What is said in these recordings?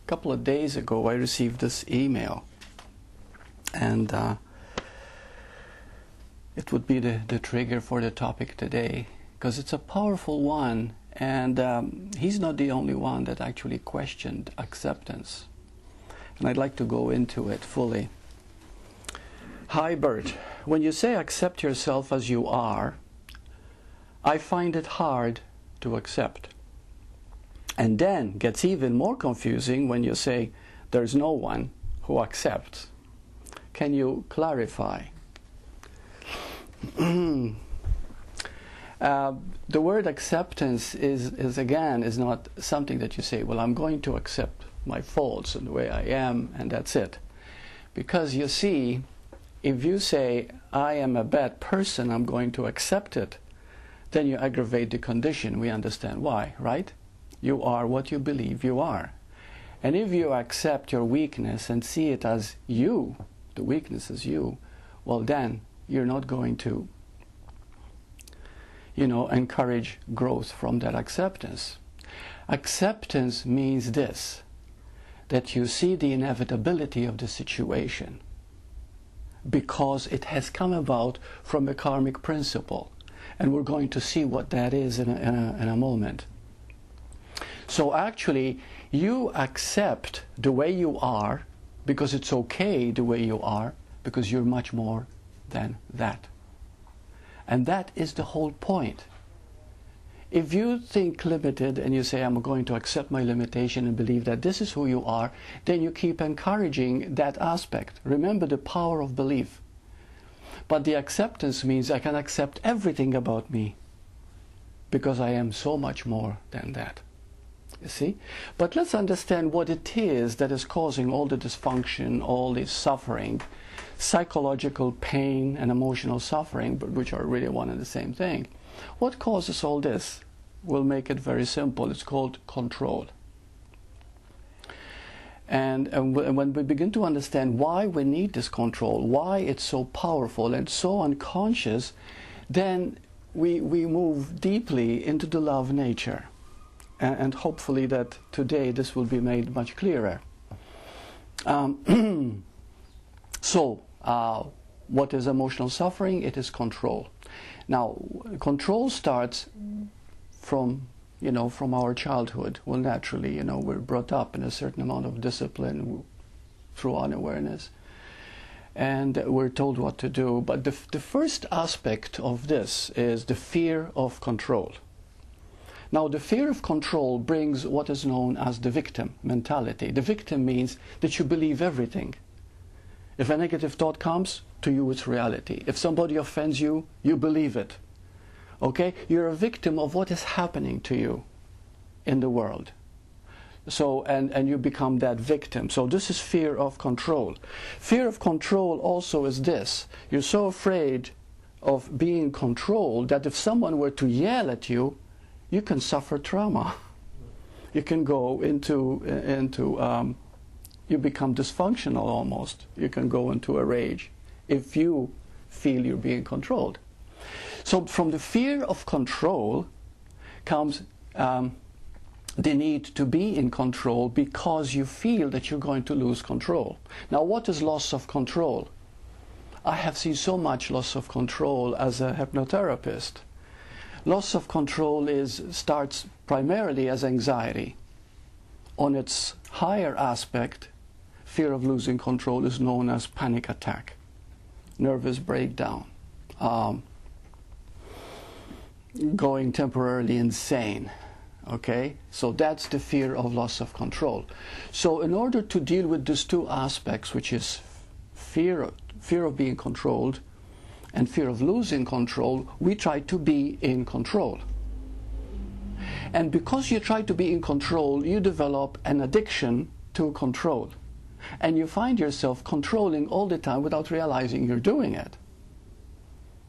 couple of days ago I received this email, and it would be the trigger for the topic today, because it's a powerful one, and he's not the only one that actually questioned acceptance. And I'd like to go into it fully. Hi Burt, when you say accept yourself as you are, I find it hard to accept. And then gets even more confusing when you say there's no one who accepts. Can you clarify? The word acceptance is not something that you say, well, I'm going to accept my faults and the way I am, and that's it. Because you see, if you say, I am a bad person, I'm going to accept it, then you aggravate the condition. We understand why, right? You are what you believe you are. And if you accept your weakness and see it as you, the weakness is you, well then you're not going to, encourage growth from that acceptance. Acceptance means this, that you see the inevitability of the situation because it has come about from a karmic principle. And we're going to see what that is in a moment. So actually, you accept the way you are because it's okay the way you are, because you're much more than that. And that is the whole point. If you think limited and you say, I'm going to accept my limitation and believe that this is who you are, then you keep encouraging that aspect. Remember the power of belief. But the acceptance means I can accept everything about me because I am so much more than that. You see? But let's understand what it is that is causing all the dysfunction, all this suffering, psychological pain and emotional suffering, but which are really one and the same thing. What causes all this? We'll make it very simple. It's called control. And when we begin to understand why we need this control, why it's so powerful and so unconscious, then we move deeply into the love nature. And hopefully that today this will be made much clearer. What is emotional suffering? It is control. Now, control starts from our childhood. Well, naturally, we're brought up in a certain amount of discipline through unawareness. And we're told what to do. But the first aspect of this is the fear of control. Now, the fear of control brings what is known as the victim mentality. The victim means that you believe everything. If a negative thought comes, to you it's reality. If somebody offends you, you believe it. Okay? You're a victim of what is happening to you in the world. So, and you become that victim. So this is fear of control. Fear of control also is this. You're so afraid of being controlled that if someone were to yell at you, you can suffer trauma. You can go into you become dysfunctional almost. You can go into a rage if you feel you're being controlled. So from the fear of control comes the need to be in control because you feel that you're going to lose control. Now, what is loss of control? I have seen so much loss of control as a hypnotherapist. Loss of control starts primarily as anxiety. On its higher aspect, fear of losing control is known as panic attack, nervous breakdown, going temporarily insane. Okay? So that's the fear of loss of control. So in order to deal with these two aspects, which is fear of being controlled and fear of losing control, we try to be in control. And because you try to be in control, you develop an addiction to control. And you find yourself controlling all the time without realizing you're doing it.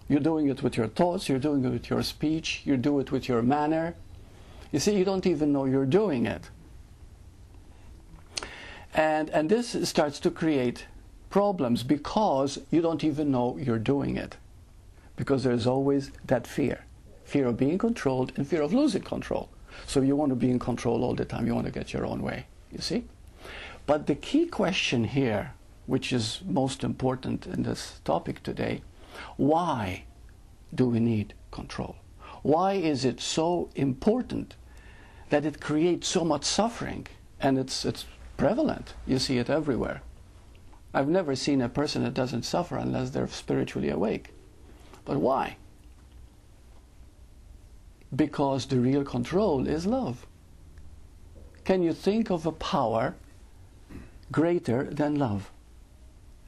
You're doing it with your thoughts, you're doing it with your speech, you do it with your manner. You see, you don't even know you're doing it. And this starts to create problems because you don't even know you're doing it. Because there's always that fear. Fear of being controlled and fear of losing control. So you want to be in control all the time. You want to get your own way. You see? But the key question here, which is most important in this topic today, why do we need control? Why is it so important that it creates so much suffering? And it's prevalent. You see it everywhere. I've never seen a person that doesn't suffer unless they're spiritually awake. But why? Because the real control is love. Can you think of a power greater than love?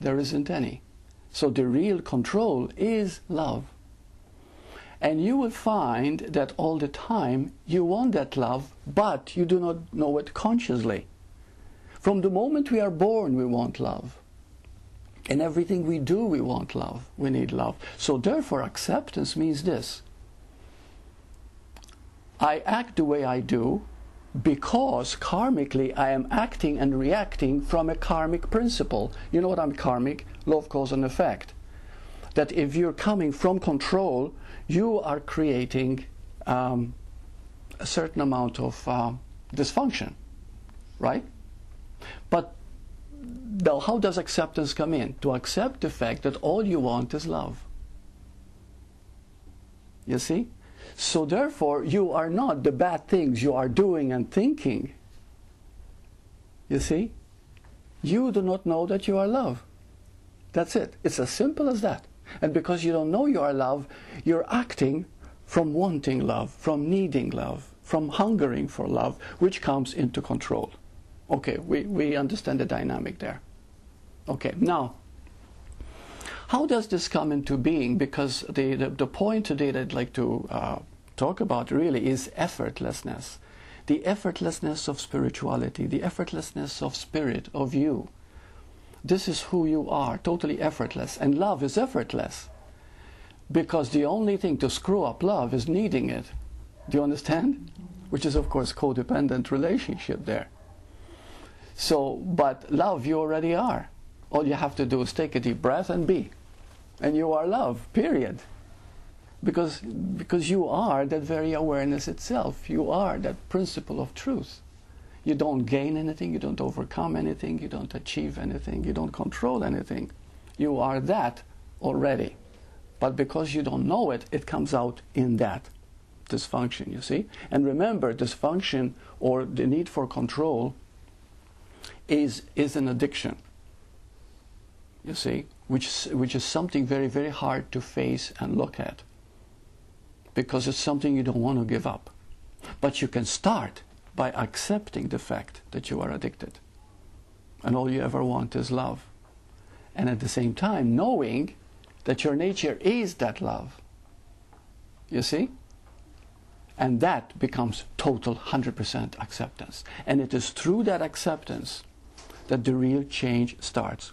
There isn't any. So the real control is love. And you will find that all the time you want that love, but you do not know it consciously. From the moment we are born, we want love. In everything we do, we want love. We need love. So therefore, acceptance means this. I act the way I do because karmically I am acting and reacting from a karmic principle. You know what I'm karmic? Law of cause and effect. That if you're coming from control, you are creating a certain amount of dysfunction, right? But now, how does acceptance come in? To accept the fact that all you want is love. You see? So therefore, you are not the bad things you are doing and thinking. You see? You do not know that you are love. That's it. It's as simple as that. And because you don't know you are love, you're acting from wanting love, from needing love, from hungering for love, which comes into control. Okay, we understand the dynamic there. Okay, now, how does this come into being? Because the point today that I'd like to talk about really is effortlessness. The effortlessness of spirituality, the effortlessness of spirit, of you. This is who you are, totally effortless. And love is effortless. Because the only thing to screw up love is needing it. Do you understand? Which is, of course, codependent relationship there. So, but love you already are. All you have to do is take a deep breath and be. And you are love, period. Because you are that very awareness itself. You are that principle of truth. You don't gain anything, you don't overcome anything, you don't achieve anything, you don't control anything. You are that already. But because you don't know it, it comes out in that dysfunction, you see? And remember, dysfunction or the need for control is an addiction, you see, which is something very, very hard to face and look at, because it's something you don't want to give up. But you can start by accepting the fact that you are addicted, and all you ever want is love, and at the same time knowing that your nature is that love, you see? And that becomes total 100% acceptance. And it is through that acceptance that the real change starts.